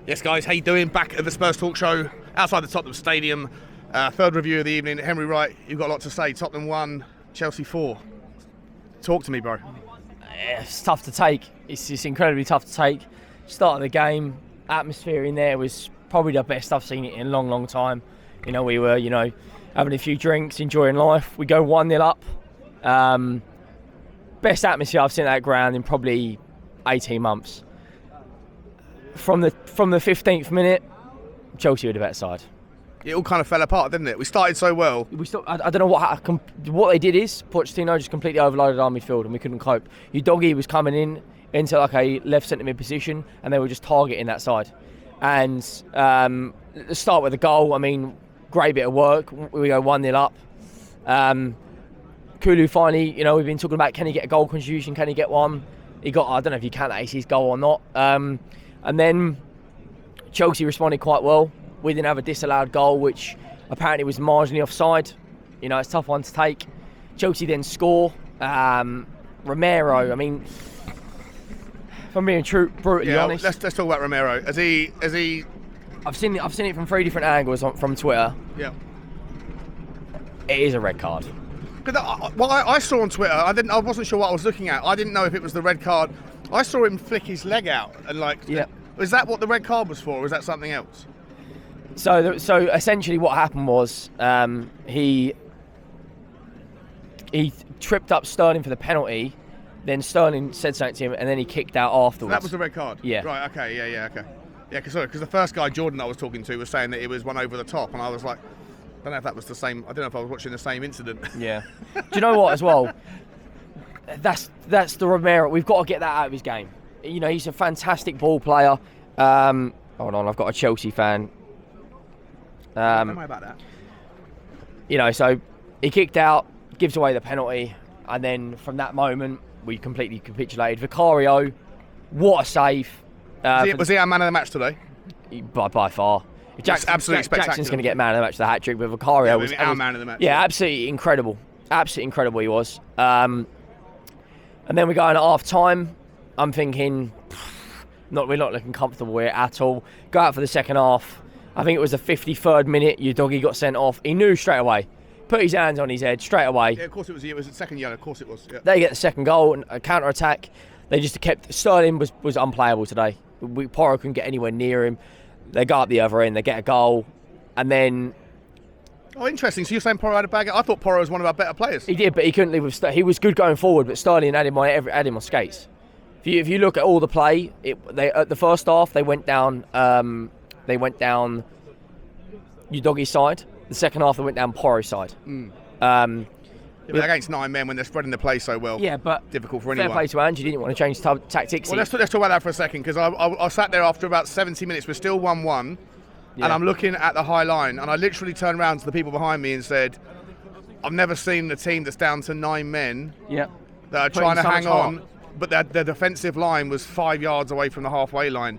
Yes, guys, how you doing? Back at the Spurs Talk Show outside the Tottenham Stadium. Third review of the evening. Henry Wright, you've got a lot to say. Tottenham 1, Chelsea 4. Talk to me, bro. It's tough to take. It's incredibly tough to take. Start of the game, atmosphere in there was probably the best I've seen it in a long, long time. You know, we were, having a few drinks, enjoying life. We go 1-0 up. Best atmosphere I've seen at that ground in probably 18 months. From the 15th minute, Chelsea were the better side. It all kind of fell apart, didn't it? We started so well. I don't know what they did is Pochettino just completely overloaded our midfield and we couldn't cope. Udogie was coming into like a left centre mid position and they were just targeting that side. And let's start with the goal. I mean, great bit of work. We go 1-0 up. Kulu finally, we've been talking about can he get a goal contribution? Can he get one? He got, I don't know if you count that as his goal or not. And then Chelsea responded quite well. We didn't have a disallowed goal, which apparently was marginally offside. It's a tough one to take. Chelsea then score. Romero, I mean, if I'm being brutally honest. Let's talk about Romero. Has he? I've seen it from 3 different angles from Twitter. Yeah. It is a red card. What I saw on Twitter, I wasn't sure what I was looking at. I didn't know if it was the red card. I saw him flick his leg out and Was that what the red card was for, or was that something else? So essentially, what happened was he tripped up Sterling for the penalty. Then Sterling said something to him, and then he kicked out afterwards. So that was the red card. Yeah. Right. Okay. Yeah. Okay. Yeah. Because the first guy Jordan I was talking to was saying that it was one over the top, and I was like, I don't know if that was the same. I don't know if I was watching the same incident. Yeah. Do you know what? As well, that's the Romero. We've got to get that out of his game. He's a fantastic ball player. Hold on, I've got a Chelsea fan. Don't worry about that. So he kicked out, gives away the penalty, and then from that moment we completely capitulated. Vicario, what a save! Was he our man of the match today? By far. Absolutely spectacular. Jackson's going to get man of the match for the hat trick, but Vicario was our man of the match. Yeah, absolutely incredible. Absolutely incredible he was. And then we go in at half time. I'm thinking, we're not looking comfortable here at all. Go out for the second half. I think it was the 53rd minute. Udogie got sent off. He knew straight away. Put his hands on his head straight away. Yeah, of course it was. It was the second yellow. Of course it was. Yeah. They get the second goal and a counter attack. They just kept. Sterling was unplayable today. Porro couldn't get anywhere near him. They go up the other end. They get a goal, and then. Oh, interesting. So you're saying Porro had a bag? I thought Porro was one of our better players. He did, but he couldn't live with. He was good going forward, but Sterling had him on skates. If you look at all the play, at the first half they went down. Udogie's side. The second half they went down Porro's side. But against 9 men when they're spreading the play so well. Yeah, but difficult for anyone. Fair play to Ange. You didn't want to change tactics. Well, let's talk about that for a second, because I sat there after about 70 minutes. We're still 1-1, and I'm looking at the high line, and I literally turned around to the people behind me and said, "I've never seen a team that's down to 9 men that are trying to hang on." But their defensive line was 5 yards away from the halfway line.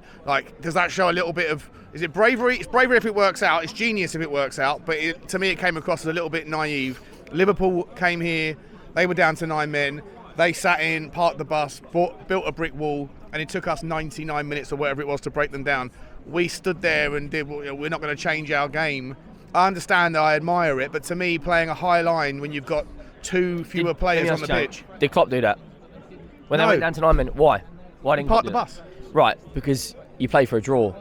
Does that show a little bit of... Is it bravery? It's bravery if it works out. It's genius if it works out. But to me, it came across as a little bit naive. Liverpool came here. They were down to 9 men. They sat in, parked the bus, built a brick wall, and it took us 99 minutes or whatever it was to break them down. We stood there and did... We're not going to change our game. I understand that, I admire it. But to me, playing a high line when you've got 2 fewer players on the pitch... Did Klopp do that? When they went down to 9 men, why? Why didn't park the bus? Right, because you play for a draw.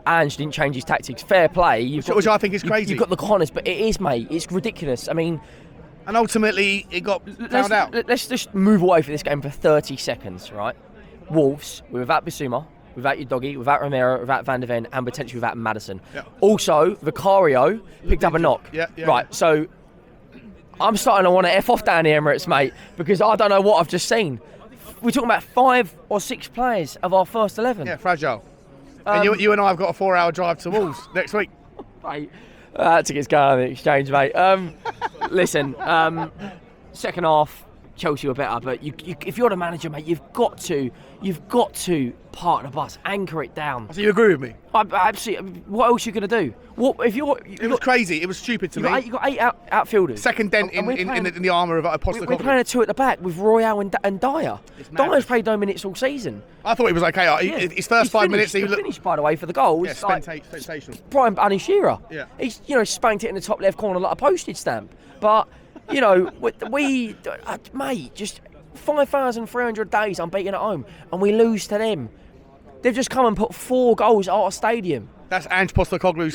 Ange didn't change his tactics. Fair play. Which I think is crazy. You've got the cojones, but it is, mate. It's ridiculous. I mean... And ultimately, it got found out. Let's just move away from this game for 30 seconds, right? Wolves, we're without Bissouma, without Udogie, without Romero, without Van der Ven, and potentially without Maddison. Yeah. Also, Vicario picked up a knock. Yeah. Right, so... I'm starting to want to F off down the Emirates, mate, because I don't know what I've just seen. We're talking about 5 or 6 players of our first 11. Yeah, fragile. And you and I have got a 4-hour drive to Wolves next week. Mate, tickets going on the exchange, mate. Listen, second half, Chelsea were better, but if you're the manager, mate, you've got to park the bus, anchor it down. So you agree with me? Absolutely. What else are you going to do? What if you're? It was crazy. It was stupid to me. You got 8 outfielders. Second dent in the armour of Postecoglou. We're playing a 2 at the back with Royale and Dyer. Dyer's played no minutes all season. I thought he was okay. His first 5 minutes, he looked finished, by the way, for the goal. Yeah, sensational. Brian Bunny Shearer. Yeah. He's spanked it in the top left corner like a postage stamp. But we mate, just 5,300 days unbeaten at home, and we lose to them. They've just come and put 4 goals at our stadium. That's Ange Postecoglou's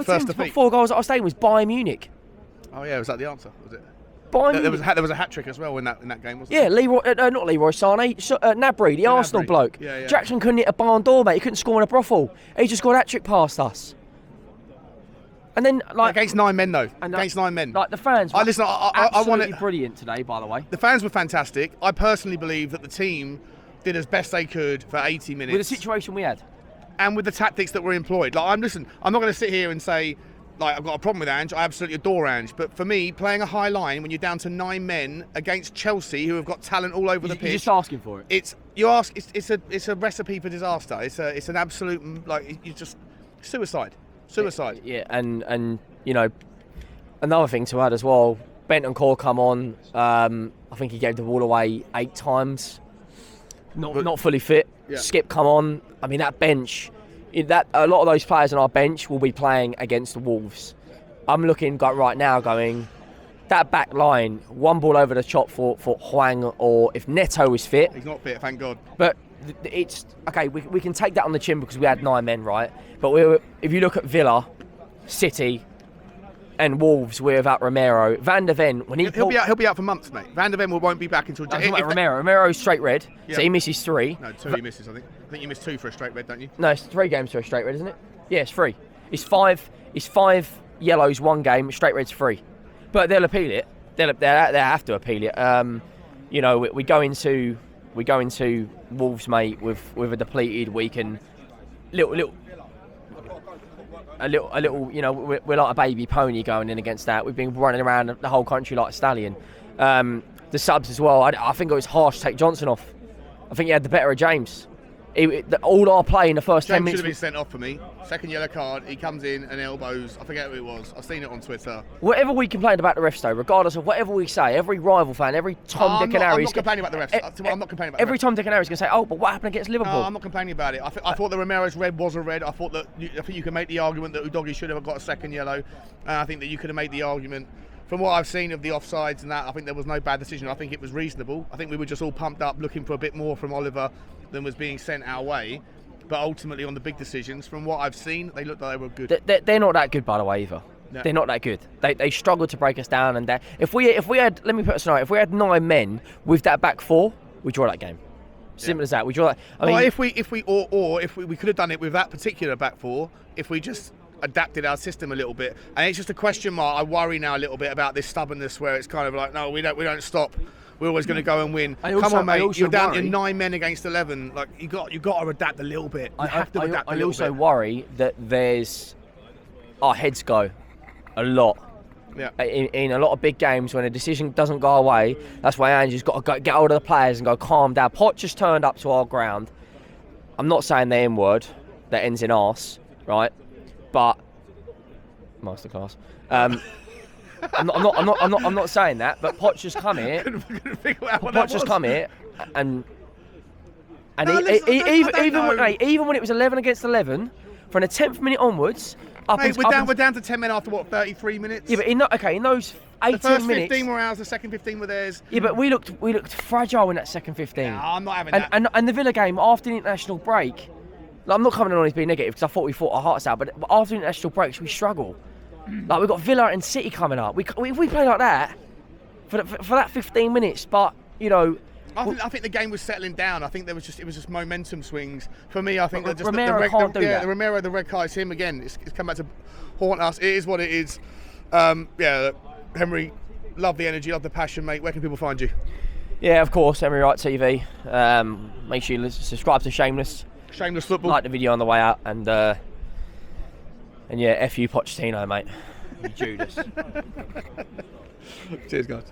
first defeat. Put 4 goals at our stadium was Bayern Munich. Oh yeah, was that the answer? Was it? There was a hat trick as well in that game, wasn't there? Yeah, not Leroy Sané, Gnabry, the Arsenal bloke. Yeah. Jackson couldn't hit a barn door, mate. He couldn't score in a brothel. He just got a hat trick past us. And then, against 9 men though. Against 9 men. Like the fans were absolutely brilliant today, by the way. The fans were fantastic. I personally believe that the team did as best they could for 80 minutes. With the situation we had. And with the tactics that were employed. I'm not going to sit here and say, I've got a problem with Ange. I absolutely adore Ange. But for me, playing a high line when you're down to 9 men against Chelsea, who have got talent all over the pitch. You're just asking for it. It's a recipe for disaster. It's an absolute, you just, suicide. Yeah, and another thing to add as well, Bentancur come on, I think he gave the ball away 8 times. Not fully fit. Yeah. Skip come on. I mean, that bench, a lot of those players on our bench will be playing against the Wolves. I'm looking right now going, that back line, one ball over the chop for Hwang, or if Neto is fit. He's not fit, thank God. But it's okay. We can take that on the chin because we had 9 men, right? But if you look at Villa, City, and Wolves, we're without Romero. Van der Ven, when he'll be out for months, mate. Van der Ven won't be back until. Romero's straight red, so he misses 3. No, 2 he misses. I think you miss 2 for a straight red, don't you? No, it's 3 games for a straight red, isn't it? Yeah, it's 3. It's 5 yellows 1 game. Straight red's 3. But they'll appeal it. They have to appeal it. We go into Wolves, mate, with a depleted week and little. We're like a baby pony going in against that. We've been running around the whole country like a stallion. The subs as well. I think it was harsh to take Johnson off. I think he had the better of James. All our play in the first 10 minutes. James should have been sent off for me. Second yellow card. He comes in and elbows. I forget who it was. I've seen it on Twitter. Whatever we complain about the refs, though, regardless of whatever we say, every rival fan, every Tom, Dick and Harry. I'm not complaining about the refs. I'm not complaining about every Tom, Dick and Harry is going to say, "Oh, but what happened against Liverpool?" No, I'm not complaining about it. I thought the Romero's red was a red. I think you can make the argument that Udogie should have got a second yellow. I think that you could have made the argument. From what I've seen of the offsides and that, I think there was no bad decision. I think it was reasonable. I think we were just all pumped up looking for a bit more from Oliver than was being sent our way. But ultimately on the big decisions, from what I've seen, they looked like they were good. They're not that good, by the way, either. No. They're not that good. They struggled to break us down. And if we had, let me put a scenario, if we had 9 men with that back 4, we draw that game. Simple as that. We draw that. If we could have done it with that particular back 4, if we just adapted our system a little bit. And it's just a question mark. I worry now a little bit about this stubbornness where it's kind of like, no, we don't stop. We're always going to go and win. Come on, mate. You're down to 9 men against 11. Like you got to adapt a little bit. You have to adapt a little bit. I also worry that our heads go a lot. Yeah. In a lot of big games, when a decision doesn't go away, that's why Ange's got to get hold of the players and go, calm down. Pot just turned up to our ground. I'm not saying the N word that ends in arse, right? But masterclass. I'm not saying that, but Potts just come here. Potts just come here, and even when it was 11 against 11, from the 10th minute onwards, we're down to 10 men after what, 33 minutes? Yeah, but in those 18 the first minutes, 15 were ours, the second 15 were theirs. Yeah, but we looked fragile in that second 15. Yeah, I'm not having that. And the Villa game after the international break. I'm not coming on as being negative because I thought we fought our hearts out, but after international breaks we struggle. Like we've got Villa and City coming up. We play like that for that 15 minutes, but I think the game was settling down. I think it was just momentum swings. For me, I think that just Romero can't do that. The Romero, the red card is him again. It's come back to haunt us. It is what it is. Henry, love the energy, love the passion, mate. Where can people find you? Yeah, of course, Henry Wright TV. Make sure you subscribe to Shameless Football. Like the video on the way out, and yeah, F you Pochettino, mate. You Judas. Cheers, guys.